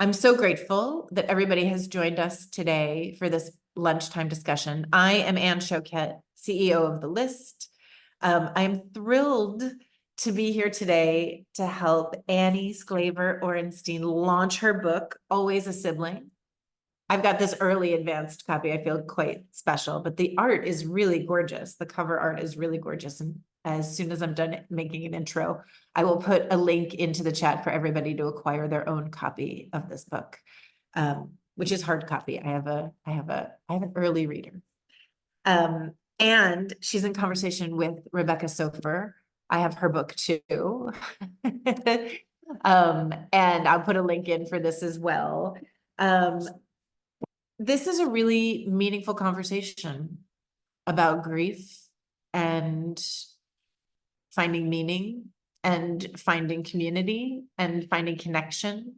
I'm so grateful that everybody has joined us today for this lunchtime discussion. I am Anne Choquette, CEO of TheLi.st. I am thrilled to be here today to help Annie Sclaver-Orenstein launch her book, Always a Sibling. I've got this early advanced copy. I feel quite special, but the art is really gorgeous. The cover art is really gorgeous. And as soon as I'm done making an intro, I will put a link into the chat for everybody to acquire their own copy of this book, which is hard copy. I have an early reader. And she's in conversation with Rebecca Sofer. I have her book too. And I'll put a link in for this as well. This is a really meaningful conversation about grief and finding meaning and finding community and finding connection.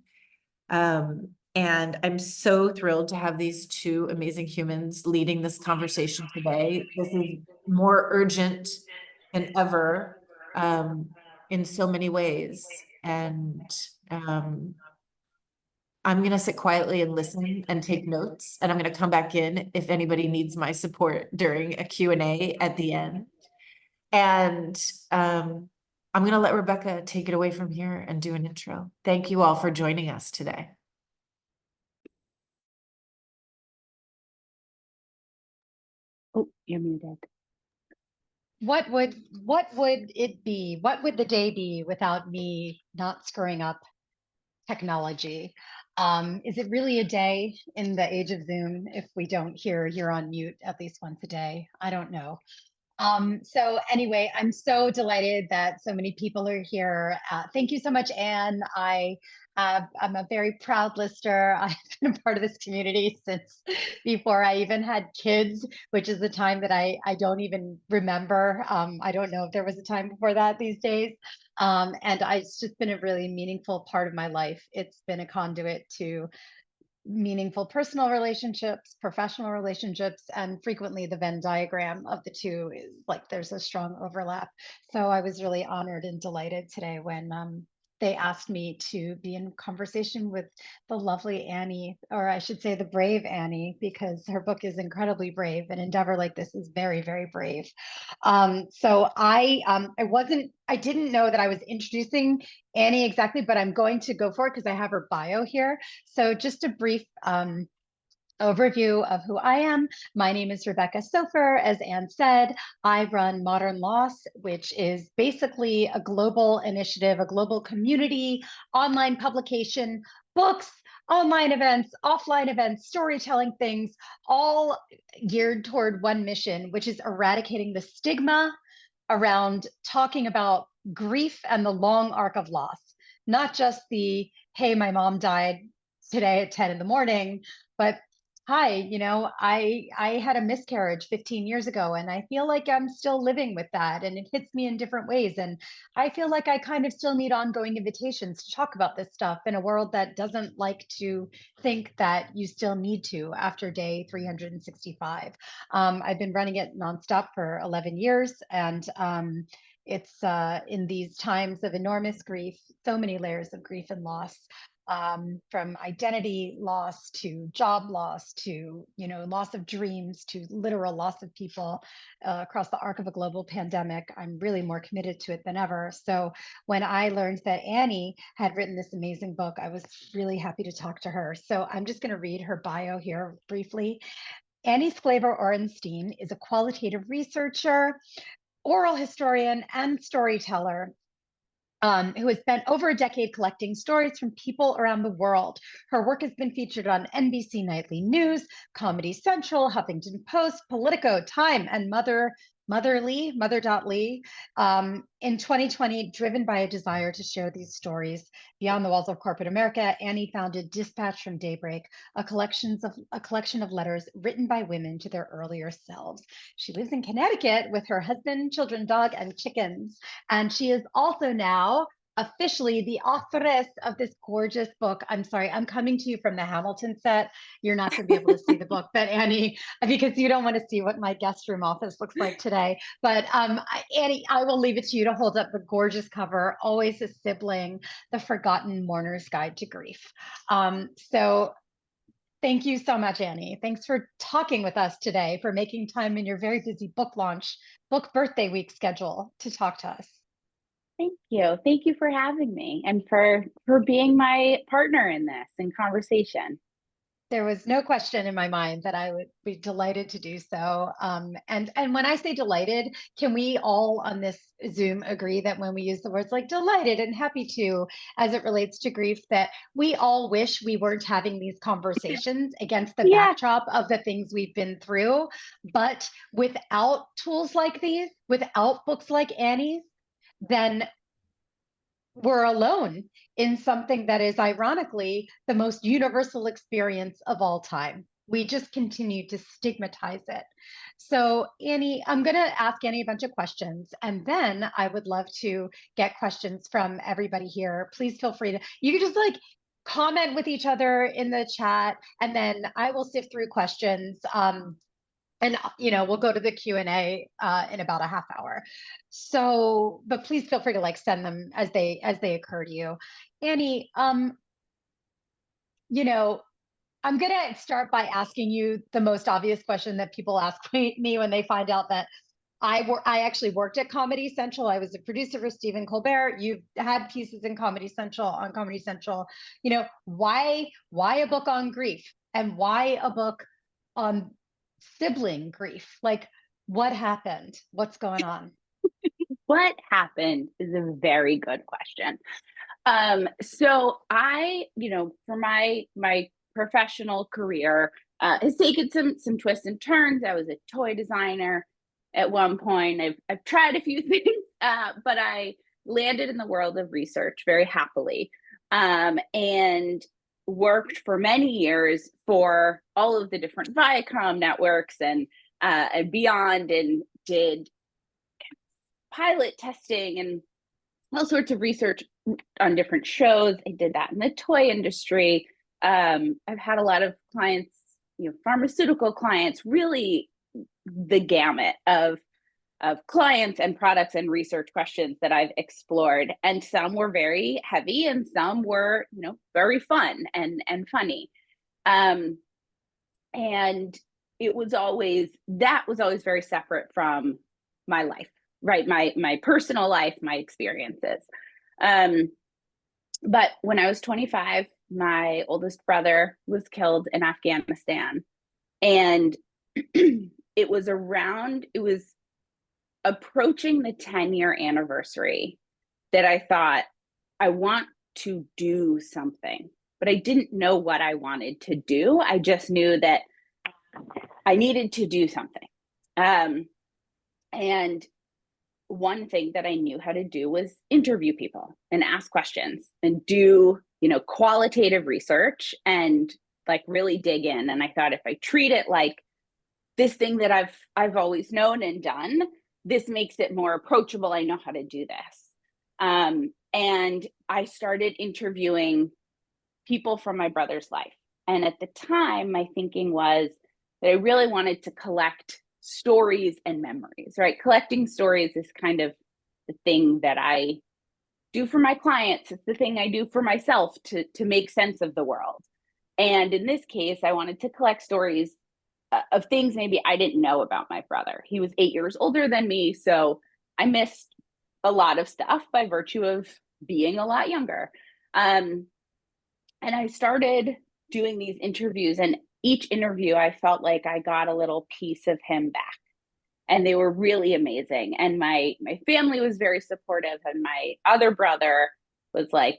And I'm so thrilled to have these two amazing humans leading this conversation today. This is more urgent than ever in so many ways. And I'm going to sit quietly and listen and take notes, and I'm going to come back in if anybody needs my support during a Q&A at the end. And I'm going to let Rebecca take it away from here and do an intro. Thank you all for joining us today. Oh, you're muted. What would it be? What would the day be without me not screwing up technology? Is it really a day in the age of Zoom if we don't hear you're on mute at least once a day? I don't know. So anyway, I'm so delighted that so many people are here. Thank you so much, Anne. I'm a very proud lister. I've been a part of this community since before I even had kids, which is the time that I don't even remember. I don't know if there was a time before that these days. And it's just been a really meaningful part of my life. It's been a conduit to meaningful personal relationships, professional relationships, and frequently the Venn diagram of the two is like there's a strong overlap. So I was really honored and delighted today when they asked me to be in conversation with the lovely Annie, or I should say the brave Annie, because her book is incredibly brave. An endeavor like this is very, very brave. So I didn't know that I was introducing Annie exactly, but I'm going to go for it because I have her bio here. So just a brief overview of who I am. My name is Rebecca Sofer. As Anne said, I run Modern Loss, which is basically a global initiative, a global community, online publication, books, online events, offline events, storytelling things, all geared toward one mission, which is eradicating the stigma around talking about grief and the long arc of loss, not just the, hey, my mom died today at 10 in the morning, but hi, I had a miscarriage 15 years ago, and I feel like I'm still living with that, and it hits me in different ways. And I feel like I kind of still need ongoing invitations to talk about this stuff in a world that doesn't like to think that you still need to after day 365. I've been running it nonstop for 11 years, and it's in these times of enormous grief, so many layers of grief and loss, from identity loss to job loss to loss of dreams to literal loss of people across the arc of a global pandemic. I'm really more committed to it than ever. So when I learned that Annie had written this amazing book, I was really happy to talk to her. So I'm just going to read her bio here briefly. Annie Sclaver-Orenstein is a qualitative researcher, oral historian, and storyteller who has spent over a decade collecting stories from people around the world. Her work has been featured on NBC Nightly News, Comedy Central, Huffington Post, Politico, Time, and Mother.ly. In 2020, driven by a desire to share these stories beyond the walls of corporate America, Annie founded Dispatch from Daybreak, a collection of letters written by women to their earlier selves. She lives in Connecticut with her husband, children, dog, and chickens. And she is also now officially the authoress of this gorgeous book. I'm sorry, I'm coming to you from the Hamilton set. You're not going to be able to see the book, but Annie, because you don't want to see what my guest room office looks like today. But Annie, I will leave it to you to hold up the gorgeous cover, Always a Sibling, The Forgotten Mourner's Guide to Grief. So thank you so much, Annie. Thanks for talking with us today, for making time in your very busy book birthday week schedule to talk to us. Thank you. Thank you for having me and for being my partner in this in conversation. There was no question in my mind that I would be delighted to do so. And when I say delighted, can we all on this Zoom agree that when we use the words like delighted and happy to, as it relates to grief, that we all wish we weren't having these conversations against the Yeah. backdrop of the things we've been through. But without tools like these, without books like Annie's, then we're alone in something that is ironically the most universal experience of all time. We just continue to stigmatize it. So Annie, I'm going to ask Annie a bunch of questions, and then I would love to get questions from everybody here. Please feel free to, you can just like comment with each other in the chat, and then I will sift through questions. And we'll go to the Q&A in about a half hour. So, but please feel free to like send them as they occur to you. Annie, I'm gonna start by asking you the most obvious question that people ask me when they find out that I actually worked at Comedy Central. I was a producer for Stephen Colbert. You've had pieces in Comedy Central, on Comedy Central. Why a book on grief, and why a book on sibling grief? Like, what happened? What's going on? What happened is a very good question. So I, for my professional career, has taken some twists and turns. I was a toy designer at one point. I've tried a few things, but I landed in the world of research very happily, and worked for many years for all of the different Viacom networks and beyond, and did pilot testing and all sorts of research on different shows. I did that in the toy industry. I've had a lot of clients, pharmaceutical clients, really the gamut of clients and products and research questions that I've explored. And some were very heavy and some were, very fun and funny. And that was always very separate from my life, right? My personal life, my experiences. But when I was 25, my oldest brother was killed in Afghanistan. And it was approaching the 10-year anniversary that I thought, I want to do something, but I didn't know what I wanted to do. I just knew that I needed to do something. And one thing that I knew how to do was interview people and ask questions and do, qualitative research and like really dig in. And I thought, if I treat it like this thing that I've always known and done, this makes it more approachable. I know how to do this. And I started interviewing people from my brother's life. And at the time, my thinking was that I really wanted to collect stories and memories, right? Collecting stories is kind of the thing that I do for my clients. It's the thing I do for myself to make sense of the world. And in this case, I wanted to collect stories of things maybe I didn't know about my brother. He was 8 years older than me, so I missed a lot of stuff by virtue of being a lot younger. And I started doing these interviews, and each interview I felt like I got a little piece of him back. And they were really amazing. And my family was very supportive, and my other brother was like,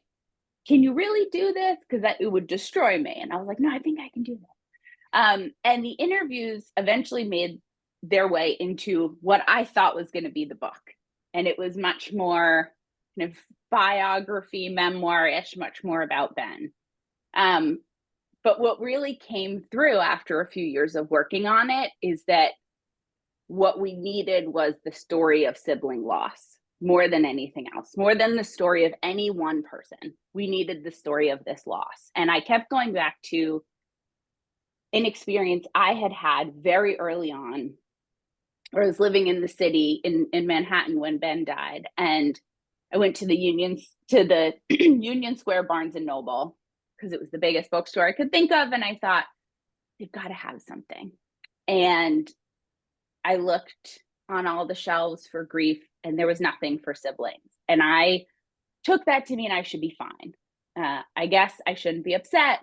can you really do this? Because it would destroy me. And I was like, no, I think I can do this. And the interviews eventually made their way into what I thought was going to be the book. And it was much more kind of biography, memoir-ish, much more about Ben. But what really came through after a few years of working on it is that what we needed was the story of sibling loss, more than anything else, more than the story of any one person. We needed the story of this loss. And I kept going back to an experience I had had very early on. I was living in the city in Manhattan when Ben died. And I went to the Union Square Barnes and Noble because it was the biggest bookstore I could think of. And I thought, they've got to have something. And I looked on all the shelves for grief, and there was nothing for siblings. And I took that to mean I should be fine. I guess I shouldn't be upset.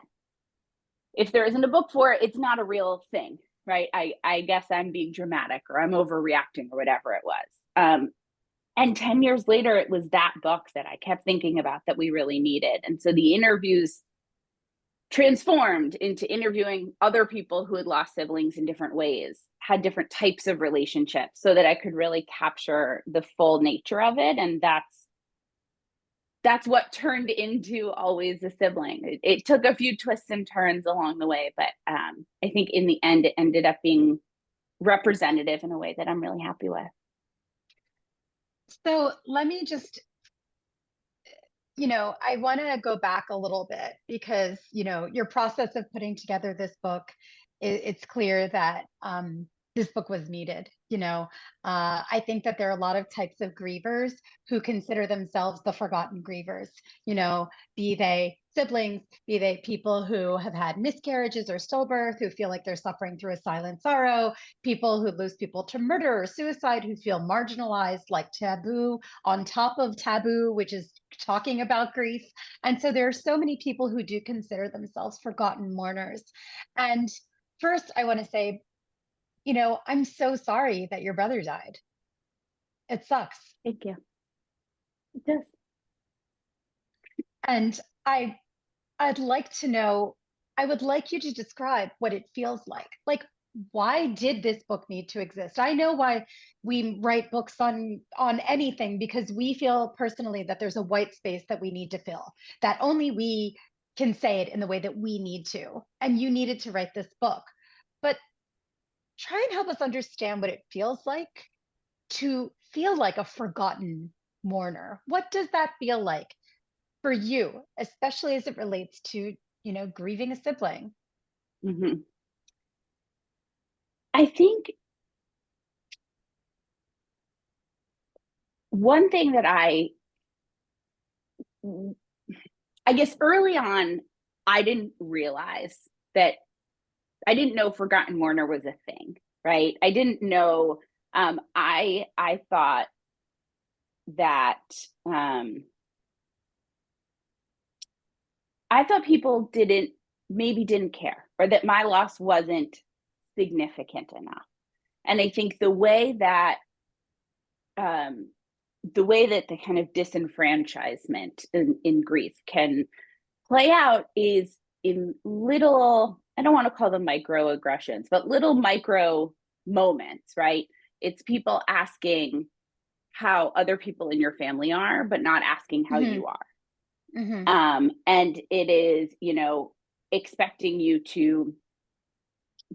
If there isn't a book for it, it's not a real thing, right? I guess I'm being dramatic, or I'm overreacting, or whatever it was. And 10 years later, it was that book that I kept thinking about that we really needed. And so the interviews transformed into interviewing other people who had lost siblings in different ways, had different types of relationships, so that I could really capture the full nature of it. And that's what turned into Always a Sibling. It took a few twists and turns along the way, but I think in the end, it ended up being representative in a way that I'm really happy with. So let me just, I want to go back a little bit because, your process of putting together this book, it's clear that this book was needed. I think that there are a lot of types of grievers who consider themselves the forgotten grievers, be they siblings, be they people who have had miscarriages or stillbirth, who feel like they're suffering through a silent sorrow, people who lose people to murder or suicide, who feel marginalized, like taboo on top of taboo, which is talking about grief. And so there are so many people who do consider themselves forgotten mourners. And first, I want to say, I'm so sorry that your brother died. It sucks. Thank you. It does. And I'd like to know, I would like you to describe what it feels like. Like, why did this book need to exist? I know why we write books on anything, because we feel personally that there's a white space that we need to fill, that only we can say it in the way that we need to. And you needed to write this book. But try and help us understand what it feels like to feel like a forgotten mourner. What does that feel like for you, especially as it relates to, grieving a sibling? Mm-hmm. I think one thing that I guess early on, I didn't realize that I didn't know forgotten mourner was a thing, right? I didn't know. I thought that I thought people maybe didn't care, or that my loss wasn't significant enough. And I think the way that the kind of disenfranchisement in grief can play out is in little, I don't want to call them microaggressions, but little micro moments, right? It's people asking how other people in your family are, but not asking how Mm-hmm. you are. Mm-hmm. And it is, expecting you to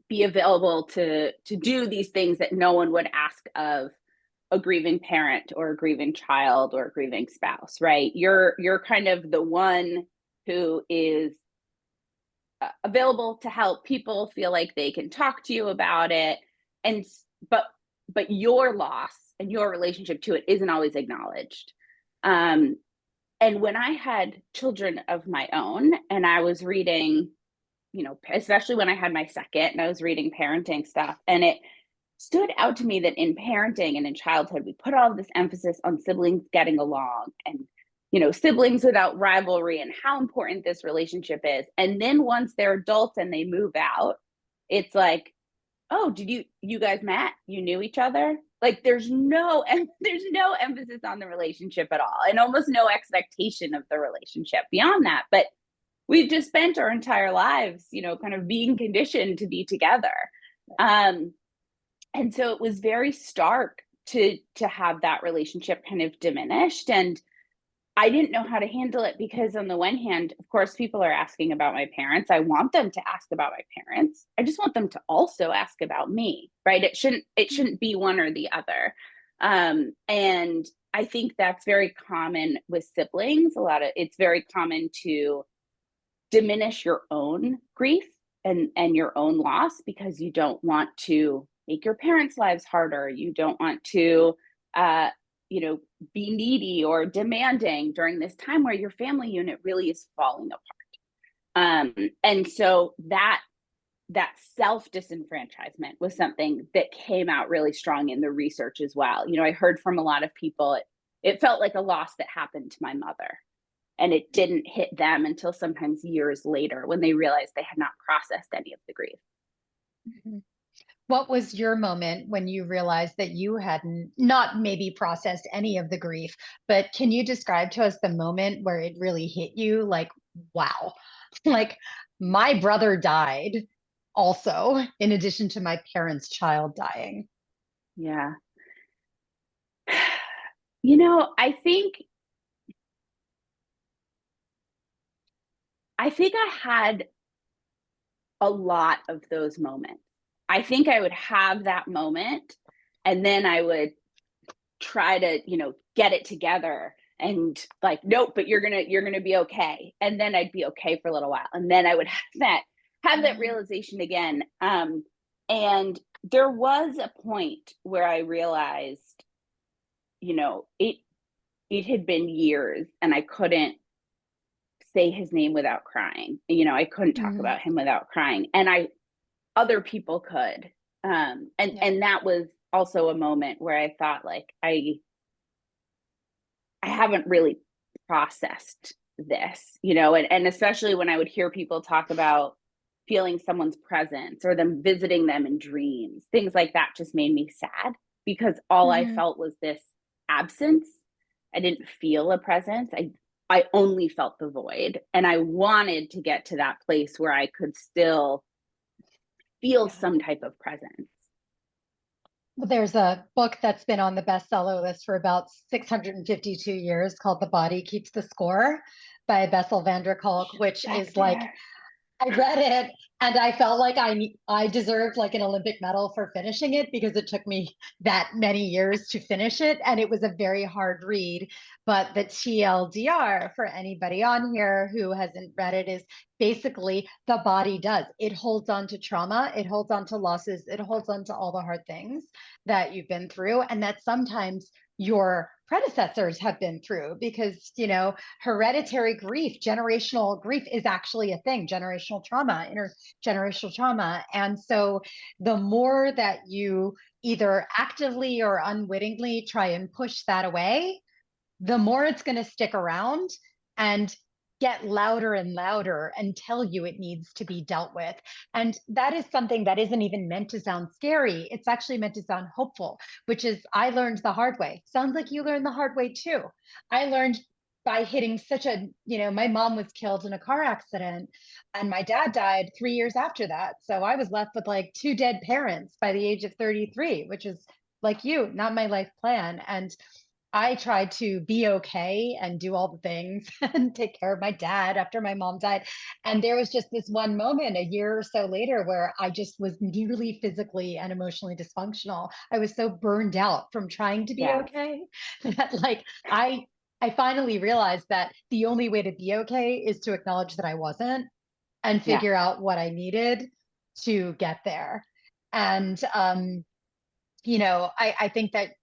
be available to do these things that no one would ask of a grieving parent or a grieving child or a grieving spouse, right? You're kind of the one who is available to help people feel like they can talk to you about it. And but your loss and your relationship to it isn't always acknowledged. And when I had children of my own and I was reading, especially when I had my second and I was reading parenting stuff, and it stood out to me that in parenting and in childhood, we put all this emphasis on siblings getting along and, siblings without rivalry and how important this relationship is. And then once they're adults and they move out, it's like, oh, did you guys met? You knew each other? Like there's no emphasis on the relationship at all, and almost no expectation of the relationship beyond that. But we've just spent our entire lives, kind of being conditioned to be together. And so it was very stark to have that relationship kind of diminished. And I didn't know how to handle it because on the one hand, of course, people are asking about my parents. I want them to ask about my parents. I just want them to also ask about me, right? It shouldn't be one or the other. And I think that's very common with siblings. It's very common to diminish your own grief and your own loss because you don't want to make your parents' lives harder. You don't want to, be needy or demanding during this time where your family unit really is falling apart. And so that self-disenfranchisement was something that came out really strong in the research as well. I heard from a lot of people, it felt like a loss that happened to my mother. And it didn't hit them until sometimes years later when they realized they had not processed any of the grief. Mhm. What was your moment when you realized that you hadn't not maybe processed any of the grief, but can you describe to us the moment where it really hit you like, wow, like my brother died also, in addition to my parents' child dying? Yeah. I think I had a lot of those moments. I think I would have that moment and then I would try to, get it together and like, nope, but you're gonna be okay. And then I'd be okay for a little while. And then I would have that realization again. And there was a point where I realized, it had been years and I couldn't say his name without crying. I couldn't talk Mhm. about him without crying. And other people could. And that was also a moment where I thought like I haven't really processed this, and especially when I would hear people talk about feeling someone's presence or them visiting them in dreams, things like that just made me sad because all I Mhm. felt was this absence. I didn't feel a presence. I only felt the void. And I wanted to get to that place where I could still feel Yeah. some type of presence. Well, there's a book that's been on the bestseller list for about 652 years called The Body Keeps the Score by Bessel van der Kolk, which Back is like, there. I read it and I felt like I deserved like an Olympic medal for finishing it because it took me that many years to finish it and it was a very hard read. But the TLDR for anybody on here who hasn't read it is basically the body does. It holds on to trauma, it holds on to losses, it holds on to all the hard things that you've been through and that sometimes your predecessors have been through because hereditary grief, generational grief is actually a thing, generational trauma, intergenerational trauma. And so the more that you either actively or unwittingly try and push that away, the more it's going to stick around and get louder and louder and tell you it needs to be dealt with. And that is something that isn't even meant to sound scary. It's actually meant to sound hopeful, which is I learned the hard way. Sounds like you learned the hard way too. I learned by hitting my mom was killed in a car accident and my dad died 3 years after that. So I was left with like two dead parents by the age of 33, which is like not my life plan. And I tried to be okay and do all the things and take care of my dad after my mom died. And there was just this one moment a year or so later where I just was nearly physically and emotionally dysfunctional. I was so burned out from trying to be Yes. okay that like I finally realized that the only way to be okay is to acknowledge that I wasn't and Yeah. figure out what I needed to get there. And I think that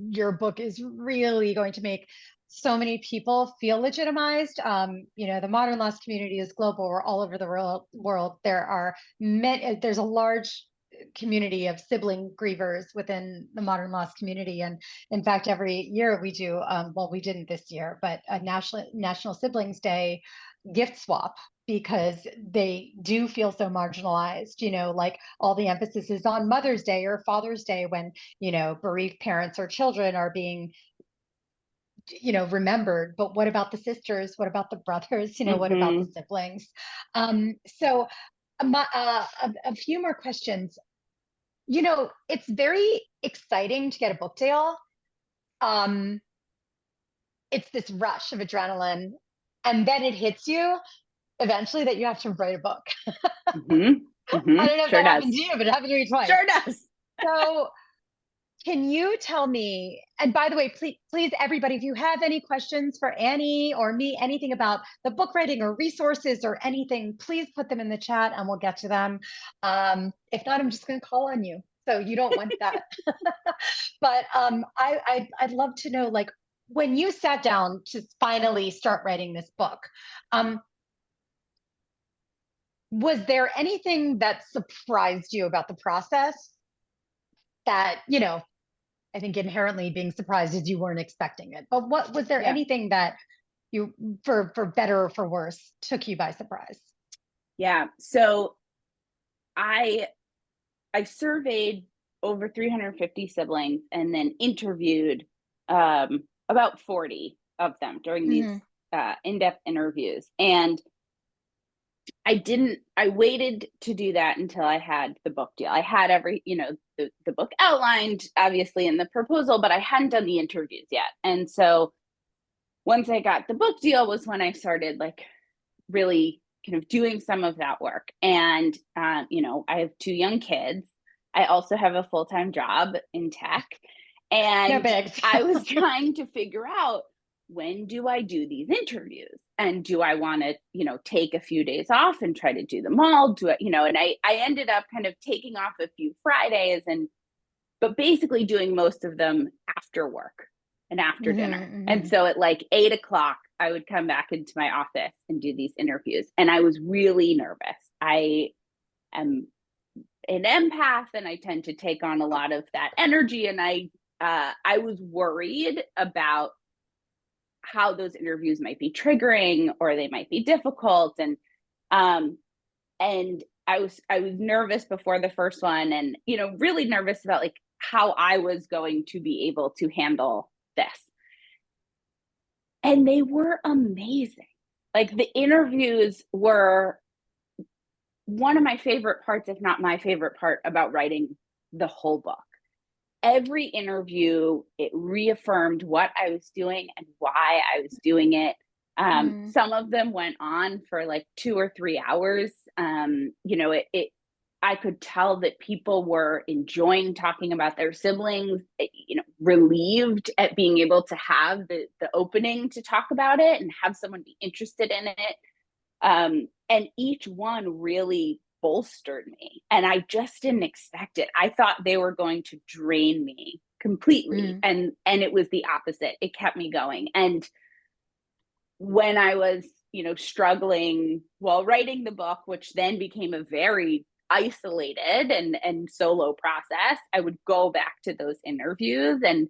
your book is really going to make so many people feel legitimized. The modern loss community is global. We're all over the world. There's a large community of sibling grievers within the modern loss community. And in fact, every year we do, well, we didn't this year, but a National Siblings Day gift swap because they do feel so marginalized, like all the emphasis is on Mother's Day or Father's Day when bereaved parents or children are being remembered. But what about the sisters? What about the brothers? What about the Mm-hmm. siblings? So a few more questions. It's very exciting to get a book deal. Um, it's this rush of adrenaline, and then it hits you eventually that you have to write a book. Mm-hmm. Mm-hmm. I don't know if Sure that does. happened to you, but it happened to me twice. Sure does. So Can you tell me, and by the way, please, everybody, if you have any questions for Annie or me, anything about the book writing or resources or anything, please put them in the chat and we'll get to them. If not, I'm just going to call on you. So you don't want that. But I'd love to know, like, when you sat down to finally start writing this book, was there anything that surprised you about the process that, I think inherently being surprised is you weren't expecting it. But what was there Yeah. anything that you, for better or for worse, took you by surprise? Yeah. So I surveyed over 350 siblings and then interviewed about 40 of them during these in-depth interviews. And I waited to do that until I had the book deal. I had the book outlined, obviously, in the proposal, but I hadn't done the interviews yet. And so once I got the book deal was when I started like really kind of doing some of that work. And, I have 2 young kids. I also have a full-time job in tech. And I was trying to figure out, when do I do these interviews? And do I want to, take a few days off and try to do them all? And I ended up kind of taking off a few Fridays but basically doing most of them after work and after dinner. And so at like 8:00, I would come back into my office and do these interviews. And I was really nervous. I am an empath and I tend to take on a lot of that energy. And I was worried about how those interviews might be triggering or they might be difficult. And I was nervous before the first one, and really nervous about like how I was going to be able to handle this. And they were amazing. Like, the interviews were one of my favorite parts, if not my favorite part, about writing the whole book. Every interview, it reaffirmed what I was doing and why I was doing it. Some of them went on for like 2 or 3 hours. I could tell that people were enjoying talking about their siblings, relieved at being able to have the opening to talk about it and have someone be interested in it. And each one really bolstered me. And I just didn't expect it. I thought they were going to drain me completely. And it was the opposite. It kept me going. And when I was, struggling while writing the book, which then became a very isolated and solo process, I would go back to those interviews and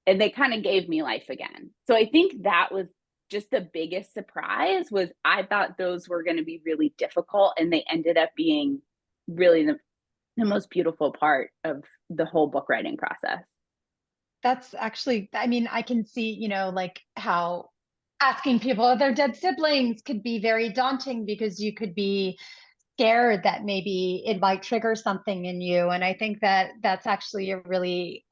they kind of gave me life again. So I think that was just the biggest surprise. Was I thought those were going to be really difficult, and they ended up being really the most beautiful part of the whole book writing process. That's actually, I mean, I can see, like how asking people if they're dead siblings could be very daunting because you could be scared that maybe it might trigger something in you. And I think that that's actually a really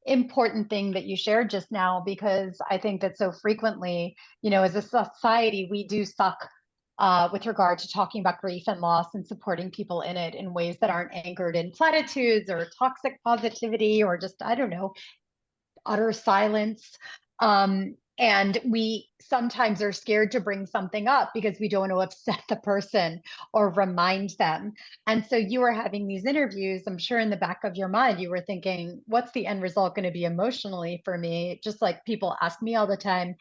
important thing that you shared just now, because I think that so frequently, as a society, we do suck with regard to talking about grief and loss and supporting people in it in ways that aren't anchored in platitudes or toxic positivity or just, I don't know, utter silence. And we sometimes are scared to bring something up because we don't want to upset the person or remind them. And so you were having these interviews, I'm sure in the back of your mind, you were thinking, what's the end result going to be emotionally for me? Just like people ask me all the time,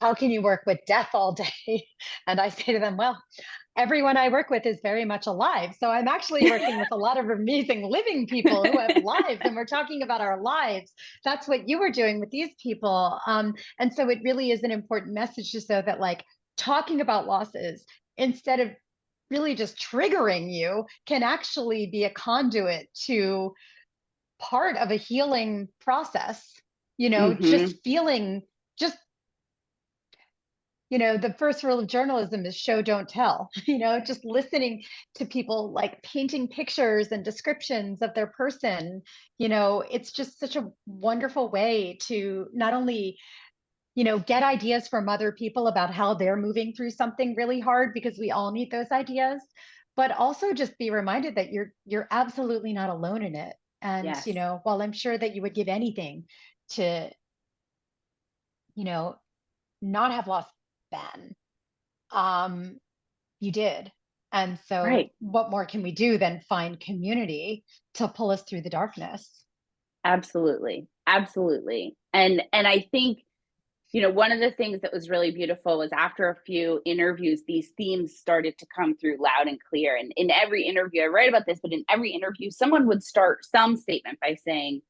how can you work with death all day? And I say to them, well, everyone I work with is very much alive. So I'm actually working with a lot of amazing living people who have lives, and we're talking about our lives. That's what you were doing with these people. And so it really is an important message to show that, like, talking about losses, instead of really just triggering you, can actually be a conduit to part of a healing process, just feeling, just the first rule of journalism is show, don't tell, just listening to people, like painting pictures and descriptions of their person. It's just such a wonderful way to not only, get ideas from other people about how they're moving through something really hard, because we all need those ideas, but also just be reminded that you're absolutely not alone in it. And, Yes. while I'm sure that you would give anything to, you know, not have lost Ben, um, you did. And so Right. what more can we do than find community to pull us through the darkness? Absolutely. Absolutely. And I think, one of the things that was really beautiful was after a few interviews, these themes started to come through loud and clear. And in every interview, I write about this, but in every interview, someone would start some statement by saying,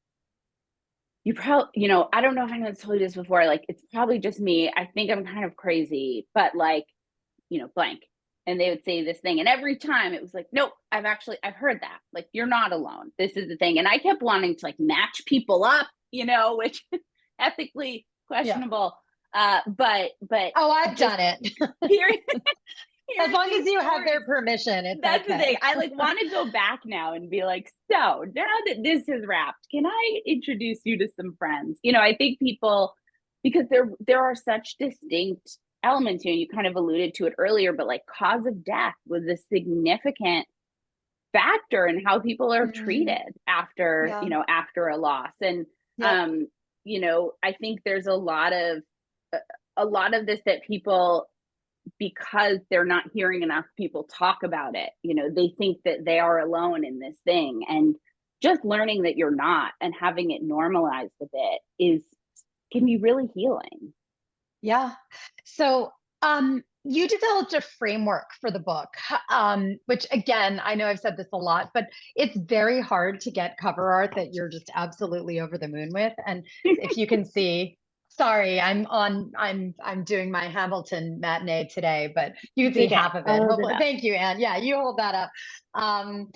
you probably, I don't know if anyone's told you this before, like, it's probably just me. I think I'm kind of crazy, but like, blank. And they would say this thing. And every time it was like, nope, I've heard that. Like, you're not alone. This is the thing. And I kept wanting to like match people up, which ethically Yeah. questionable. But Oh, I've just done it. hearing, As hearing long as these you have their stories, permission, it's that's the thing. okay. I like want to go back now and be like, so now that this is wrapped, can I introduce you to some friends? I think people, because there are such distinct elements, you kind of alluded to it earlier, but like cause of death was a significant factor in how people are Mhm. treated after, Yeah. after a loss. And Yep. I think there's a lot of this that people, because they're not hearing enough people talk about it, they think that they are alone in this thing. And just learning that you're not and having it normalized a bit can be really healing. Yeah. So, you developed a framework for the book, which again, I know I've said this a lot, but it's very hard to get cover art that you're just absolutely over the moon with. And if you can see, sorry, I'm doing my Hamilton matinee today, but you can It's see okay. half of it. I'll hold it Hopefully, up. thank you, Anne. Yeah, you hold that up. Um,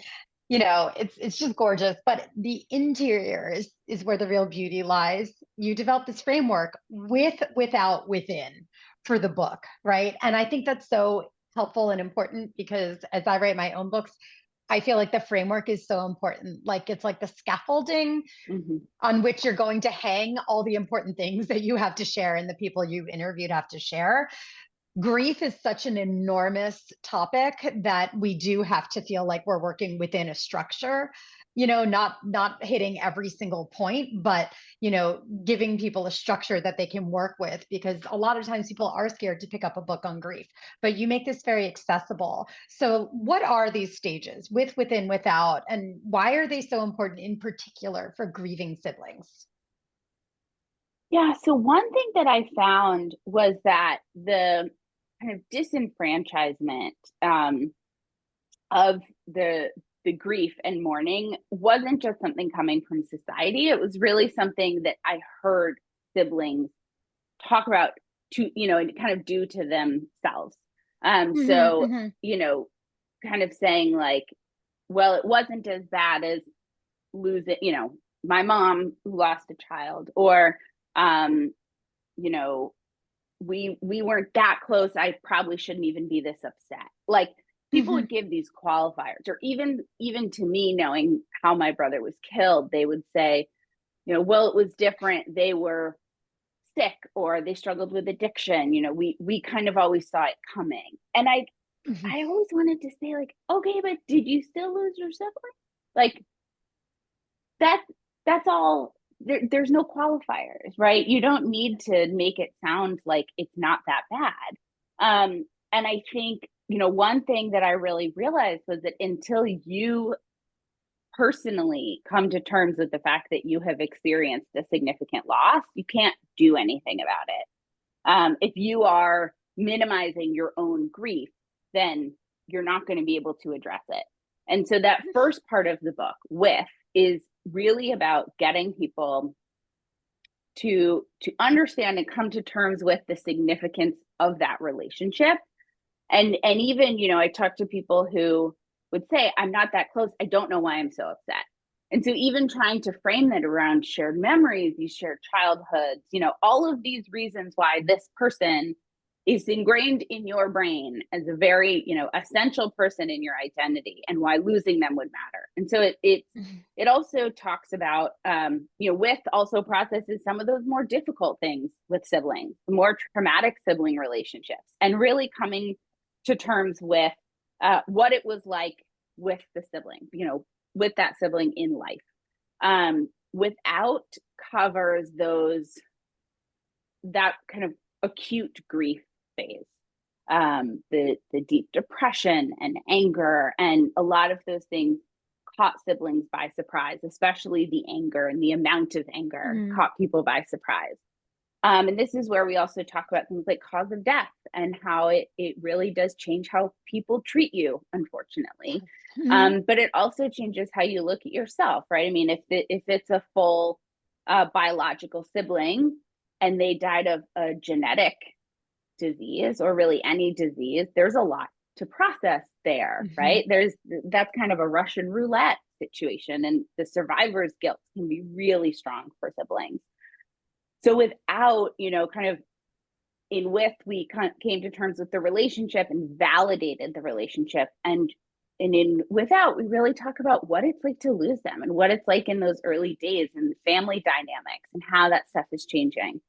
it's just gorgeous, but the interior is where the real beauty lies. You develop this framework with, without, within for the book, right? And I think that's so helpful and important because as I write my own books, I feel like the framework is so important. Like it's like the scaffolding Mm-hmm. on which you're going to hang all the important things that you have to share and the people you've interviewed have to share. Grief is such an enormous topic that we do have to feel like we're working within a structure, not hitting every single point, but giving people a structure that they can work with, because a lot of times people are scared to pick up a book on grief, but you make this very accessible. So what are these stages, with, within, without, and why are they so important in particular for grieving siblings? Yeah. So one thing that I found was that the kind of disenfranchisement of the grief and mourning wasn't just something coming from society. It was really something that I heard siblings talk about and kind of do to themselves. Mm-hmm, So, mm-hmm, kind of saying like, well, it wasn't as bad as losing, my mom who lost a child, or, you know, we weren't that close. I probably shouldn't even be this upset. Like people mm-hmm, would give these qualifiers, or even to me, knowing how my brother was killed, they would say, well, it was different. They were sick or they struggled with addiction. We kind of always saw it coming. And mm-hmm. I always wanted to say, like, okay, but did you still lose your sibling? Like that that's all. There's no qualifiers, right? You don't need to make it sound like it's not that bad. And I think, one thing that I really realized was that until you personally come to terms with the fact that you have experienced a significant loss, you can't do anything about it. If you are minimizing your own grief, then you're not going to be able to address it. And so that first part of the book, with, is really about getting people to understand and come to terms with the significance of that relationship. And even, I talk to people who would say, I'm not that close. I don't know why I'm so upset. And so even trying to frame that around shared memories, these shared childhoods, all of these reasons why this person is ingrained in your brain as a very, essential person in your identity, and why losing them would matter. And so it also talks about, with, also processes some of those more difficult things with siblings, more traumatic sibling relationships, and really coming to terms with what it was like with the sibling, with that sibling in life. Without covers that kind of acute grief phase, the deep depression and anger, and a lot of those things caught siblings by surprise, especially the anger, and the amount of anger caught people by surprise. And this is where we also talk about things like cause of death and how it really does change how people treat you, unfortunately. But it also changes how you look at yourself, right? I mean, if it's a full biological sibling and they died of a genetic disease, or really any disease, there's a lot to process there, right? That's kind of a Russian roulette situation, and the survivor's guilt can be really strong for siblings. So without, kind of we came to terms with the relationship and validated the relationship, and without, we really talk about what it's like to lose them, and what it's like in those early days, and the family dynamics, and how that stuff is changing.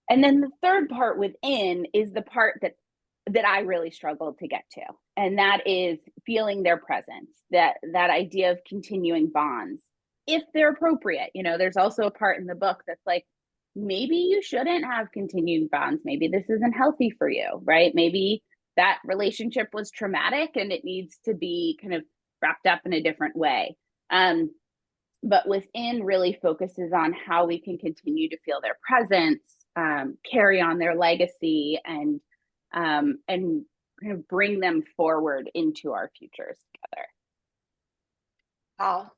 And then the third part within is the part that I really struggled to get to, and that is feeling their presence, that idea of continuing bonds, if they're appropriate. There's also a part in the book that's like, maybe you shouldn't have continued bonds. Maybe this isn't healthy for you, right? Maybe that relationship was traumatic and it needs to be kind of wrapped up in a different way. But within really focuses on how we can continue to feel their presence, carry on their legacy, and kind of bring them forward into our futures together. Wow.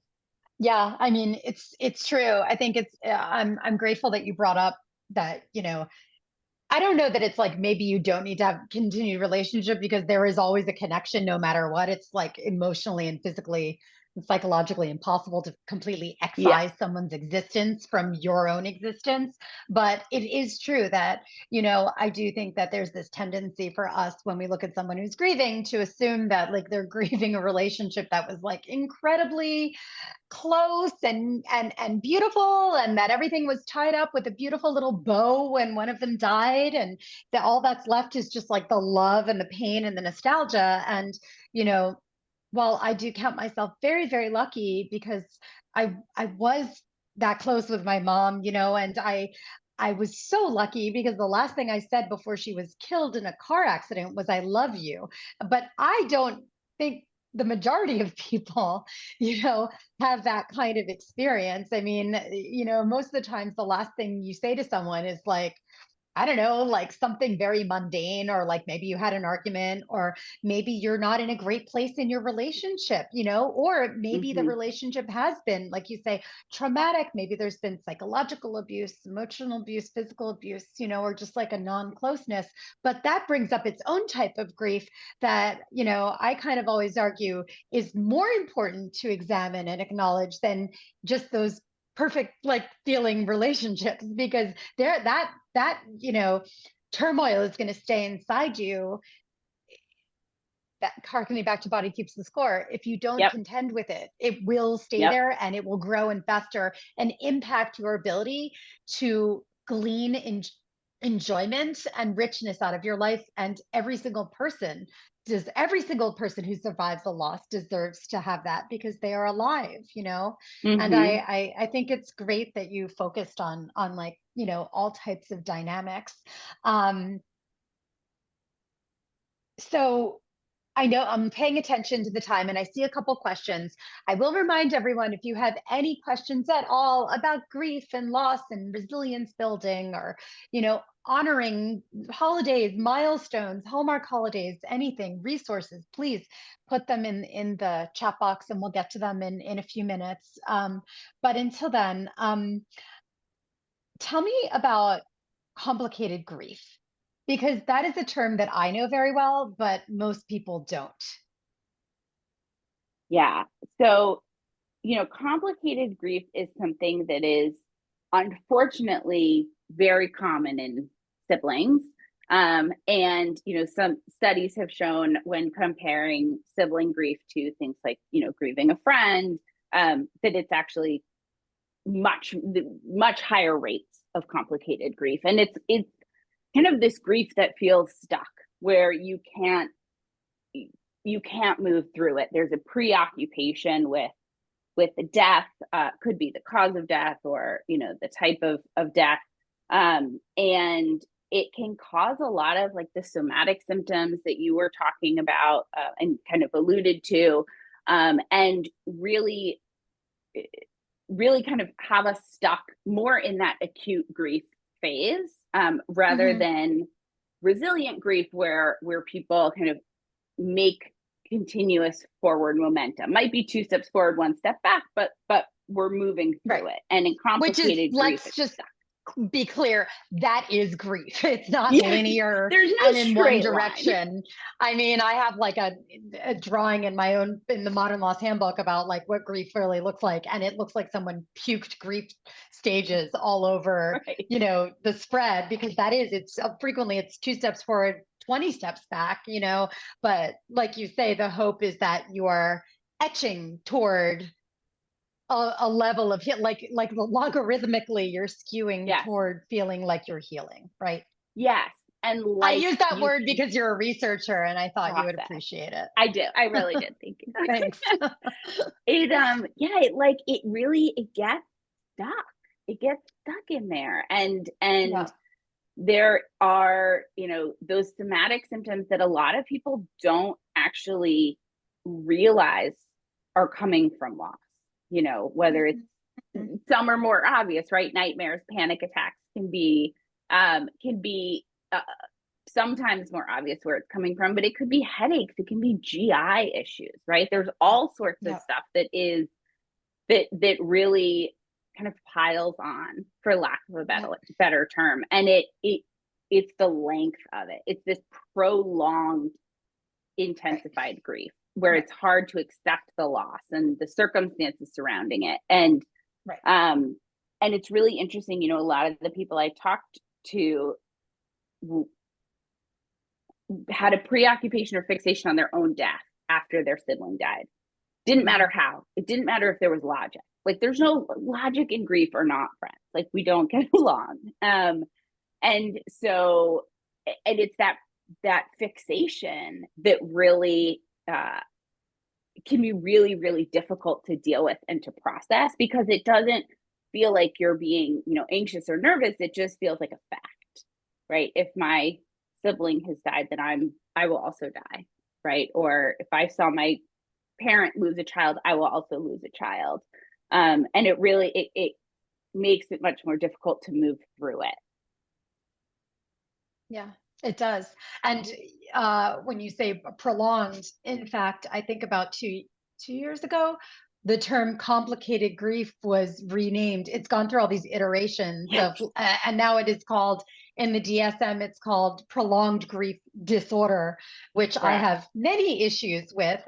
Yeah, I mean, it's true. I think I'm grateful that you brought up that, I don't know that it's like maybe you don't need to have continued relationship, because there is always a connection no matter what. It's like emotionally and physically and psychologically impossible to completely excise someone's existence from your own existence. But it is true that, I do think that there's this tendency for us when we look at someone who's grieving to assume that like they're grieving a relationship that was like incredibly close and beautiful, and that everything was tied up with a beautiful little bow when one of them died, and that all that's left is just like the love and the pain and the nostalgia. And while I do count myself very, very lucky, because I was that close with my mom, and I was so lucky, because the last thing I said before she was killed in a car accident was, "I love you." But I don't think the majority of people, have that kind of experience. I mean, most of the times the last thing you say to someone is like, I don't know, like something very mundane, or like maybe you had an argument, or maybe you're not in a great place in your relationship, or maybe the relationship has been, like you say, traumatic. Maybe there's been psychological abuse, emotional abuse, physical abuse, or just like a non-closeness. But that brings up its own type of grief that, I kind of always argue is more important to examine and acknowledge than just those perfect like feeling relationships, because that turmoil is going to stay inside you. That harkening back to body keeps the score. If you don't contend with it, it will stay there, and it will grow and fester and impact your ability to glean enjoyment and richness out of your life. And every single person who survives a loss deserves to have that, because they are alive, And I think it's great that you focused on like, all types of dynamics. So I know I'm paying attention to the time, and I see a couple questions. I will remind everyone, if you have any questions at all about grief and loss and resilience building, or, honoring holidays, milestones, Hallmark holidays, anything, resources, please put them in the chat box, and we'll get to them in a few minutes. But until then, tell me about complicated grief, because that is a term that I know very well, but most people don't. Yeah. So, complicated grief is something that is unfortunately very common in siblings. And, some studies have shown, when comparing sibling grief to things like, grieving a friend, that it's actually much higher rates of complicated grief. And it's kind of this grief that feels stuck, where you can't move through it. There's a preoccupation with the death, could be the cause of death or, you know, the type of death. And it can cause a lot of like the somatic symptoms that you were talking about and kind of alluded to, and really kind of have us stuck more in that acute grief phase, rather than resilient grief where people kind of make continuous forward momentum. Might be 2 steps forward, 1 step back, but we're moving through it. And in complicated grief, let's just be clear, that is grief. It's not yes, linear there's no and in one straight direction. line. I mean, I have like a drawing in the Modern Loss Handbook about like what grief really looks like, and it looks like someone puked grief stages all over, Right. you know, the spread, because it's frequently it's 2 steps forward, 20 steps back, you know. But like you say, the hope is that you are etching toward a level of like logarithmically you're skewing Yes. toward feeling like you're healing, right? Yes. And I like use that word because you're a researcher and I thought you would process. appreciate it. I did. I really did. Thank you. Thanks. It gets stuck. It gets stuck in there. And Yeah. there are, you know, those somatic symptoms that a lot of people don't actually realize are coming from loss. You know, whether it's some are more obvious, right? Nightmares, panic attacks can be sometimes more obvious where it's coming from, but it could be headaches, it can be GI issues, right? There's all sorts of stuff that really kind of piles on, for lack of a better term. And it's the length of it. It's this prolonged, intensified grief where it's hard to accept the loss and the circumstances surrounding it. And and it's really interesting, you know, a lot of the people I talked to had a preoccupation or fixation on their own death after their sibling died. Didn't matter how. It didn't matter if there was logic. Like there's no logic in grief or not friends. Like we don't get along. And so, and it's that fixation that really can be really, really difficult to deal with and to process, because it doesn't feel like you're being, you know, anxious or nervous. It just feels like a fact, right? If my sibling has died, then I will also die, right? Or if I saw my parent lose a child, I will also lose a child. And it really, it makes it much more difficult to move through it. Yeah, it does. And when you say prolonged, in fact, I think about two years ago, the term complicated grief was renamed. It's gone through all these iterations of, and now it is called, in the DSM, it's called prolonged grief disorder, which I have many issues with,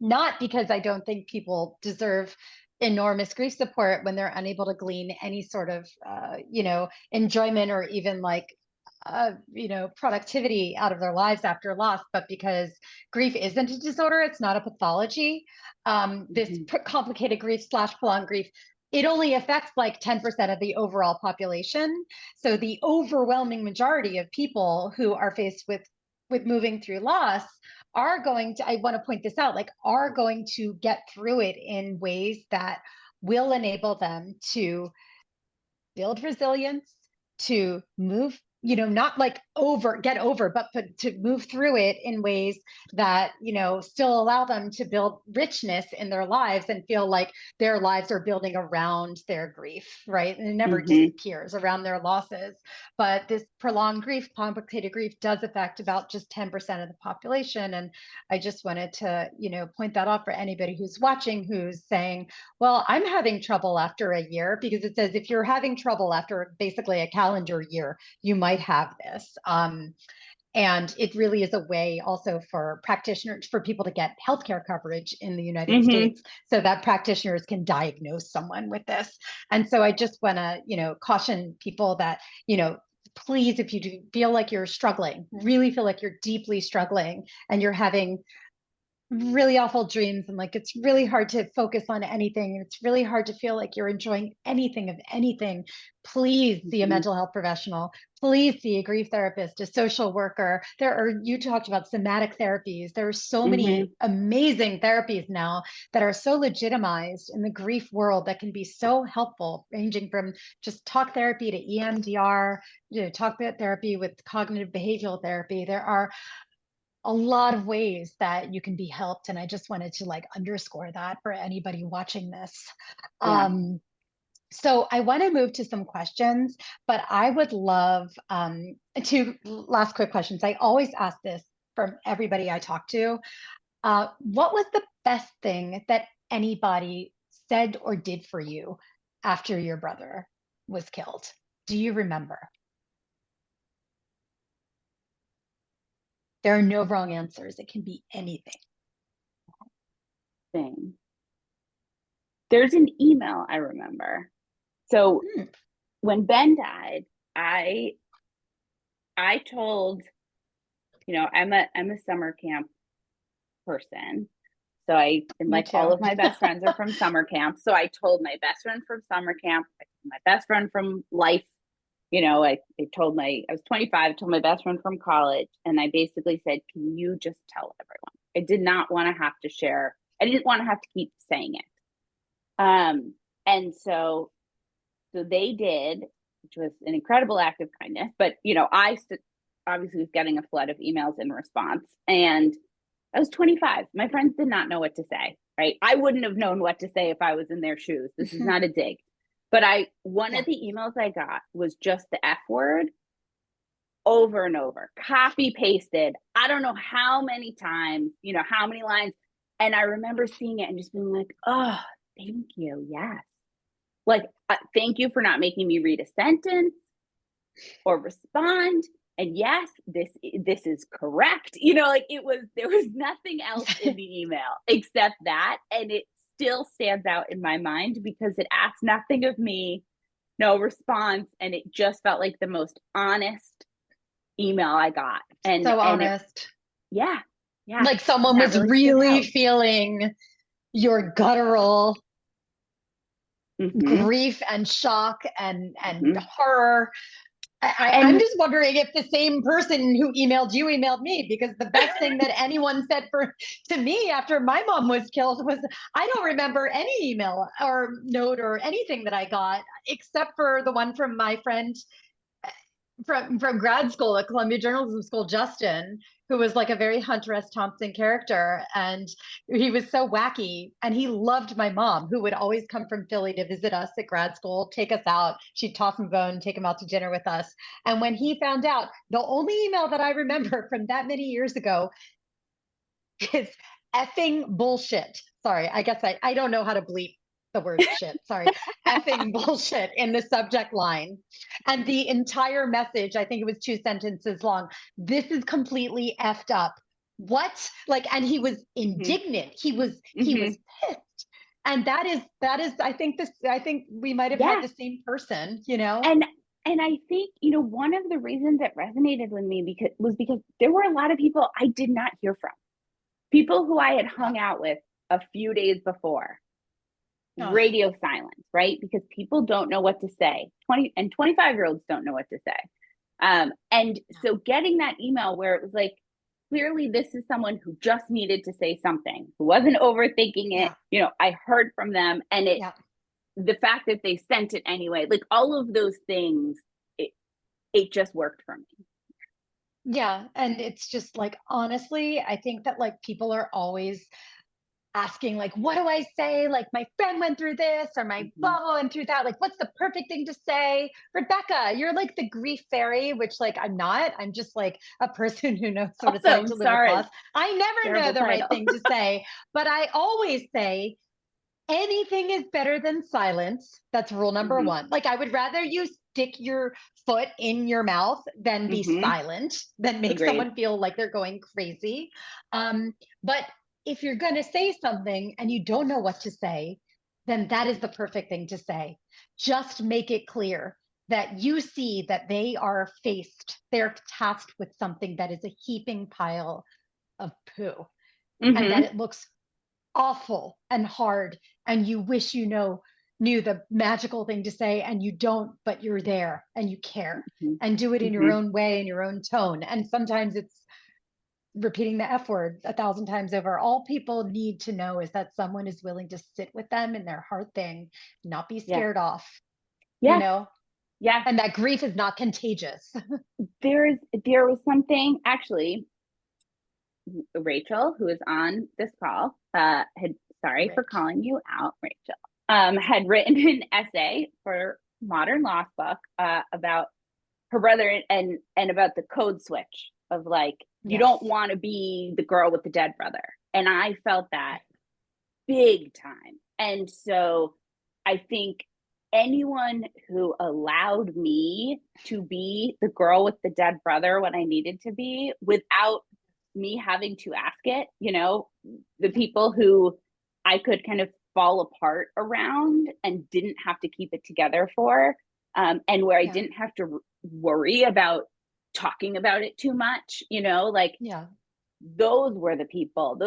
not because I don't think people deserve enormous grief support when they're unable to glean any sort of, you know, enjoyment or even like, you know, productivity out of their lives after loss, but because grief isn't a disorder, it's not a pathology. This complicated grief / prolonged grief, it only affects like 10% of the overall population. So the overwhelming majority of people who are faced with moving through loss are going to, I want to point this out, like are going to get through it in ways that will enable them to build resilience, to move, you know, not like get over, but to move through it in ways that, you know, still allow them to build richness in their lives and feel like their lives are building around their grief, right? And it never disappears around their losses. But this prolonged grief, complicated grief, does affect about just 10% of the population. And I just wanted to, you know, point that out for anybody who's watching, who's saying, well, I'm having trouble after a year, because it says if you're having trouble after basically a calendar year, you might have this. And it really is a way also for practitioners, for people to get healthcare coverage in the United States, so that practitioners can diagnose someone with this. And so I just want to, you know, caution people that, you know, please, if you do feel like you're struggling, really feel like you're deeply struggling and you're having really awful dreams, and like it's really hard to focus on anything, and it's really hard to feel like you're enjoying anything of anything, please see a Mhm. mental health professional. Please see a grief therapist, a social worker. You talked about somatic therapies. There are so Mhm. many amazing therapies now that are so legitimized in the grief world that can be so helpful, ranging from just talk therapy to EMDR, talk therapy with cognitive behavioral therapy. There are a lot of ways that you can be helped. And I just wanted to like underscore that for anybody watching this. Yeah. So I want to move to some questions, but I would love two last quick questions. I always ask this from everybody I talk to. What was the best thing that anybody said or did for you after your brother was killed? Do you remember? There are no wrong answers. It can be anything. Thing. There's an email I remember. So Hmm. when Ben died, I told, I'm a summer camp person. So and Me like too. all of my best friends are from summer camp. So I told my best friend from summer camp, I told my best friend from life, I was 25, I told my best friend from college, and I basically said, can you just tell everyone? I did not want to have to share. I didn't want to have to keep saying it. And so they did, which was an incredible act of kindness. But obviously was getting a flood of emails in response, and I was 25. My friends did not know what to say. Right? I wouldn't have known what to say if I was in their shoes. This is not a dig, but one Yeah. of the emails I got was just the F word over and over, copy pasted. I don't know how many times, how many lines. And I remember seeing it and just being like, oh, thank you. Yes. Like, thank you for not making me read a sentence or respond. And yes, this is correct. Like there was nothing else in the email except that. And it still stands out in my mind because it asked nothing of me, no response. And it just felt like the most honest email I got. So And it, honest. yeah, yeah. Like someone And that was really stood really out. feeling your guttural Mm-hmm, grief and shock and mm-hmm. horror. I'm And just wondering if the same person who emailed you emailed me, because the best thing that anyone said to me after my mom was killed was, I don't remember any email or note or anything that I got except for the one from my friend from grad school at Columbia Journalism School, Justin, who was like a very Hunter S. Thompson character. And he was so wacky. And he loved my mom, who would always come from Philly to visit us at grad school, take us out. She'd toss him a bone, take him out to dinner with us. And when he found out, the only email that I remember from that many years ago is effing bullshit. Sorry, I guess I don't know how to bleep the word shit. Sorry, effing bullshit in the subject line. And the entire message, I think it was 2 sentences long. This is completely effed up. What? Like, and he was mm-hmm, indignant. He mm-hmm. was pissed. And that is, I think we might have had Yeah. the same person, you know? And I think, one of the reasons that resonated with me because there were a lot of people I did not hear from. People who I had Yeah. hung out with a few days before. Oh, Radio silence, right? Because people don't know what to say. 20 and 25-year-olds don't know what to say. And so getting that email where it was like, clearly this is someone who just needed to say something, who wasn't overthinking it. yeah. I heard from them, and Yeah. the fact that they sent it anyway, like all of those things, it just worked for me. Yeah. And it's just like, honestly, I think that like people are always asking, like, what do I say? Like, my friend went through this, or my Mm-hmm. blah, blah went through that. Like, what's the perfect thing to say? Rebecca, you're like the grief fairy, which, like, I'm not. I'm just like a person who knows what it's like Awesome. to live with loss. Sorry. I never know Terrible the right title. thing to say, but I always say, anything is better than silence. That's rule number Mm-hmm. one. Like, I would rather you stick your foot in your mouth than be Mm-hmm. silent, than make Agreed. someone feel like they're going crazy. But if you're going to say something and you don't know what to say, then that is the perfect thing to say. Just make it clear that you see that they're tasked with something that is a heaping pile of poo. and that Mhm. it looks awful and hard, and you wish knew the magical thing to say, and you don't, but you're there and you care, Mhm. and do it in your Mhm. own way, in your own tone. And sometimes it's repeating the F word 1,000 times over. All people need to know is that someone is willing to sit with them in their hard thing, not be Yeah. scared off, you Yes. know, Yes. and that grief is not contagious. There was something actually, Rachel, who is on this call, had, sorry for Rich. calling you out, Rachel, had written an essay for Modern Lost book, about her brother, and about the code switch of like, you Yes. don't want to be the girl with the dead brother. And I felt that big time. And so I think anyone who allowed me to be the girl with the dead brother when I needed to be without me having to ask it, the people who I could kind of fall apart around and didn't have to keep it together for, and where I Yeah. didn't have to worry about talking about it too much, like Yeah. those are the people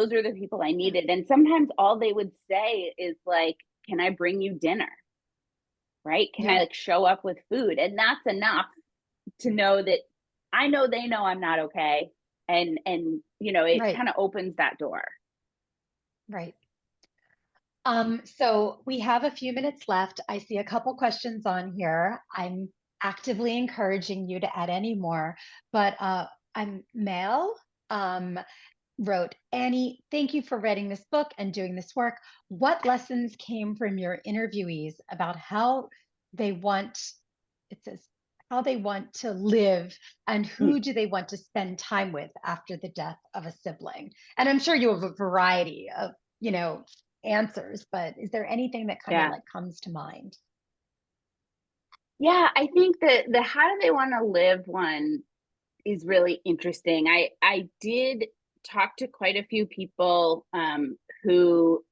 I Yeah. needed. And sometimes all they would say is like, can I bring you dinner? Right? Can I Yeah. like show up with food? And that's enough to know that I know they know I'm not okay. And it Right. kind of opens that door. Right. So we have a few minutes left. I see a couple questions on here. I'm actively encouraging you to add any more, but I'm Mel. Wrote, Annie, thank you for writing this book and doing this work. What lessons came from your interviewees about how they want, it says, how they want to live, and Mm, who do they want to spend time with after the death of a sibling? And I'm sure you have a variety of, answers, but is there anything that kind of yeah. like comes to mind? Yeah. I think that the how do they want to live one is really interesting. I did talk to quite a few people, who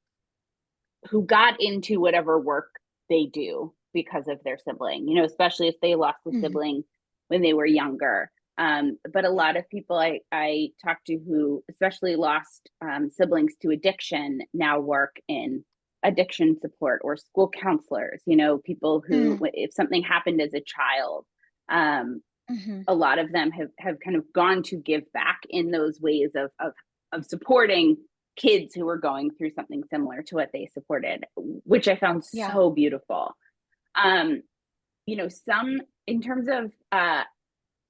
got into whatever work they do because of their sibling, especially if they lost a Mhm. sibling when they were younger. But a lot of people I talked to who especially lost, siblings to addiction now work in addiction support or school counselors, people who, Mm. if something happened as a child, um, Mhm. a lot of them have kind of gone to give back in those ways of supporting kids who were going through something similar to what they supported, which I found Yeah. so beautiful. Um, some in terms of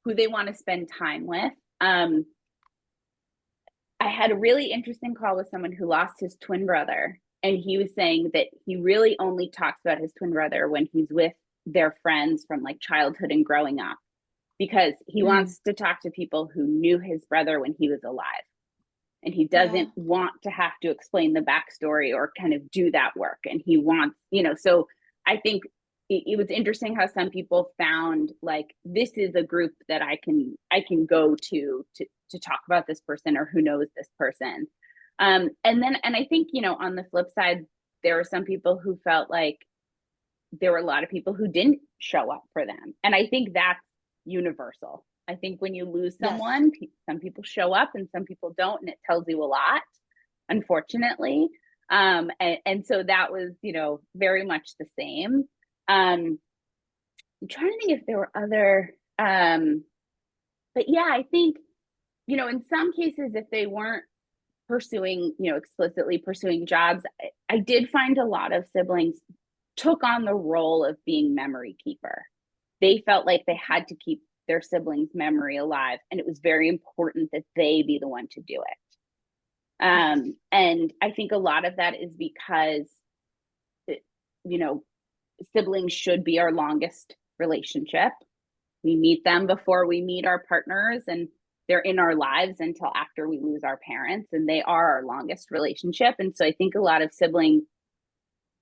who they want to spend time with. I had a really interesting call with someone who lost his twin brother, and he was saying that he really only talks about his twin brother when he's with their friends from like childhood and growing up, because he Mm. wants to talk to people who knew his brother when he was alive. And he Yeah. doesn't want to have to explain the backstory or kind of do that work. And he wants, so I think it was interesting how some people found like, this is a group that I can go to talk about this person or who knows this person. And I think, on the flip side, there were some people who felt like there were a lot of people who didn't show up for them. And I think that's universal. I think when you lose Yes. someone, some people show up and some people don't, and it tells you a lot, unfortunately. And so that was, very much the same. I'm trying to think if there were other, but yeah, I think, in some cases, if they weren't pursuing, explicitly pursuing jobs, I did find a lot of siblings took on the role of being memory keeper. They felt like they had to keep their siblings' memory alive, and it was very important that they be the one to do it. Yes. And I think a lot of that is because, you know, siblings should be our longest relationship. We meet them before we meet our partners, and they're in our lives until after we lose our parents, and they are our longest relationship. And so I think a lot of siblings,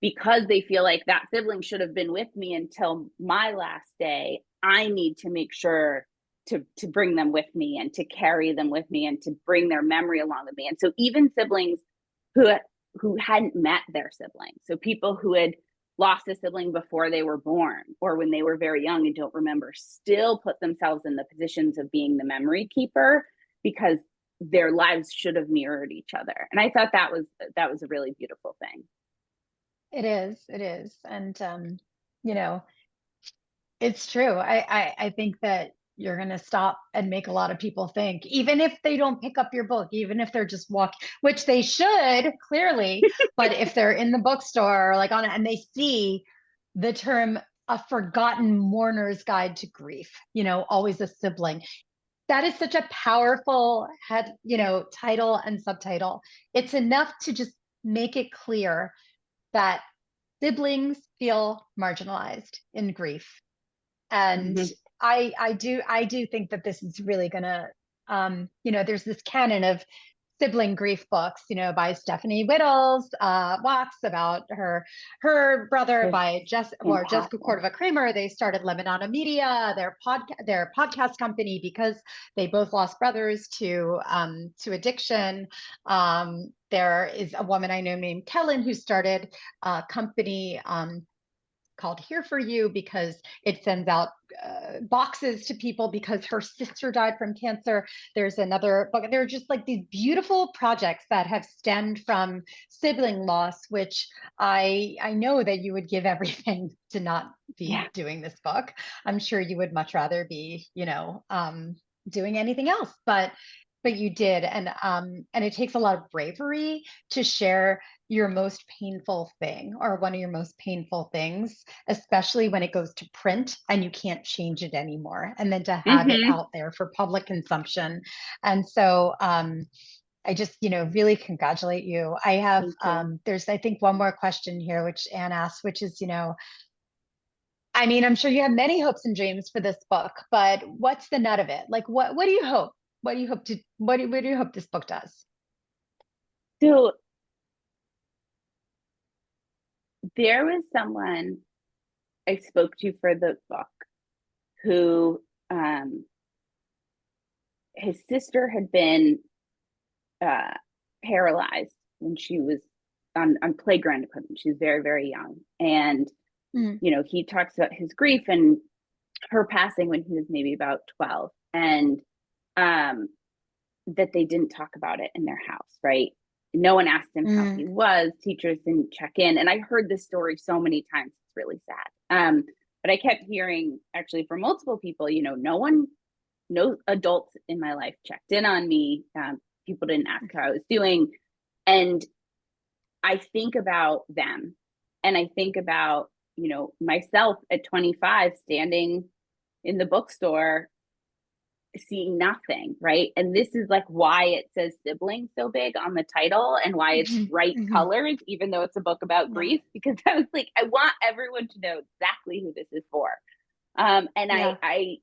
because they feel like that sibling should have been with me until my last day, I need to make sure to bring them with me and to carry them with me and to bring their memory along with me. And so even siblings who hadn't met their sibling, so people who had lost a sibling before they were born or when they were very young and don't remember, still put themselves in the positions of being the memory keeper, because their lives should have mirrored each other. And I thought that was a really beautiful thing. It is. And, you know, it's true. I think that you're going to stop and make a lot of people think, even if they don't pick up your book, even if they're just walking, which they should clearly, but if they're in the bookstore or like on it and they see the term a forgotten mourner's guide to grief, you know, always a sibling. That is such a powerful head, you know, title and subtitle. It's enough to just make it clear that siblings feel marginalized in grief. And Mhm. I do think that this is really gonna, you know, there's this canon of sibling grief books, you know, by Stephanie Whittles, Watts, about her brother, They're by Jessica fantastic. Cordova Kramer. They started Lemonada Media, their podcast company, because they both lost brothers to addiction. There is a woman I know named Kellen who started a company called Here For You, because it sends out boxes to people because her sister died from cancer. There's another book. There are just like these beautiful projects that have stemmed from sibling loss, which I know that you would give everything to not be doing this book. I'm sure you would much rather be, you know, doing anything else, but you did. And it takes a lot of bravery to share your most painful thing, or one of your most painful things, especially when it goes to print and you can't change it anymore, and then to have it Mhm. out there for public consumption. And so I just, you know, really congratulate you. I have Thank you. there's, I think, one more question here which Anne asked, which is, you know, I mean, I'm sure you have many hopes and dreams for this book, but what's the nut of it? Like, what do you hope? What do you hope this book does? So there was someone I spoke to for the book who, his sister had been uh, paralyzed when she was on playground equipment. She was very, very young. And, Mm, you know, he talks about his grief and her passing when he was maybe about 12. And that they didn't talk about it in their house, right? No one asked him how mm, he was. Teachers didn't check in. And I heard this story so many times. It's really sad. But I kept hearing, actually, from multiple people, you know, no adults in my life checked in on me. People didn't ask how I was doing. And I think about them, and I think about, you know, myself at 25 standing in the bookstore seeing nothing, right? And this is like why it says sibling so big on the title, and why it's mhm, bright mhm. colors, even though it's a book about Yeah, grief, because I was like, I want everyone to know exactly who this is for. And yeah.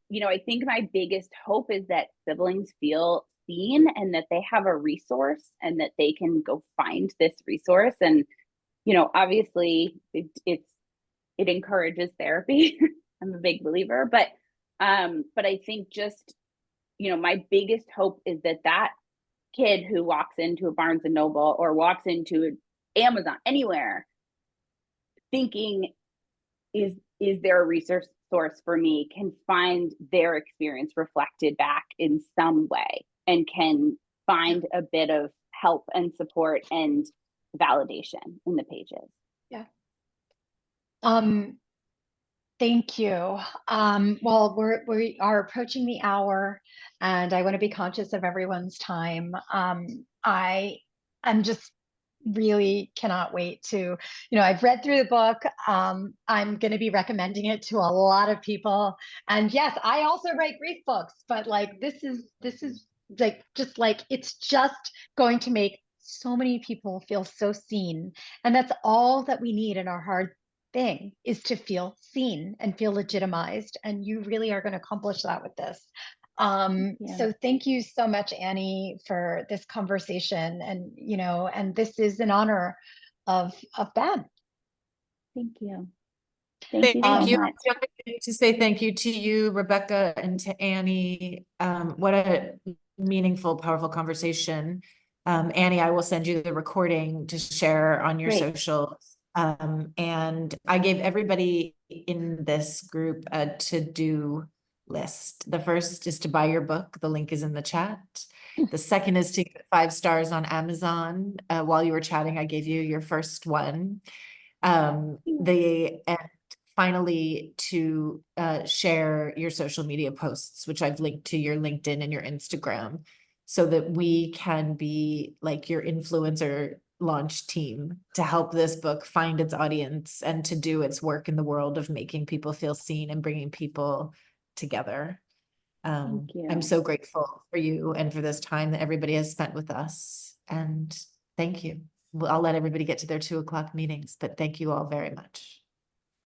you know, I think my biggest hope is that siblings feel seen, and that they have a resource, and that they can go find this resource. And, you know, obviously it encourages therapy. I'm a big believer, but I think just, you know, my biggest hope is that that kid who walks into a Barnes and Noble or walks into an Amazon, anywhere, thinking, is there a resource source for me, can find their experience reflected back in some way, and can Yeah. find a bit of help and support and validation in the pages. Yeah. Um, Thank you. Well, we are approaching the hour, and I want to be conscious of everyone's time. I'm just really cannot wait to, you know, I've read through the book. I'm going to be recommending it to a lot of people. And yes, I also write grief books, but like this is like just like it's just going to make so many people feel so seen. And that's all that we need in our hard thing, is to feel seen and feel legitimized. And you really are going to accomplish that with this. Yeah, So thank you so much, Annie, for this conversation. And, you know, and this is in honor of Ben. thank you. Thank you so Thank you. Um, much. To say thank you to you, Rebecca, and to Annie. What a meaningful, powerful conversation. Annie, I will send you the recording to share on your Great. socials. And I gave everybody in this group a to-do list. The first is to buy your book. The link is in the chat. The second is to give it 5 stars on Amazon. While you were chatting, I gave you your first one. And finally, to share your social media posts, which I've linked to your LinkedIn and your Instagram, so that we can be like your influencer launch team to help this book find its audience and to do its work in the world of making people feel seen and bringing people together. Thank you. I'm so grateful for you and for this time that everybody has spent with us. And thank you. Well, I'll let everybody get to their 2 o'clock meetings, but thank you all very much.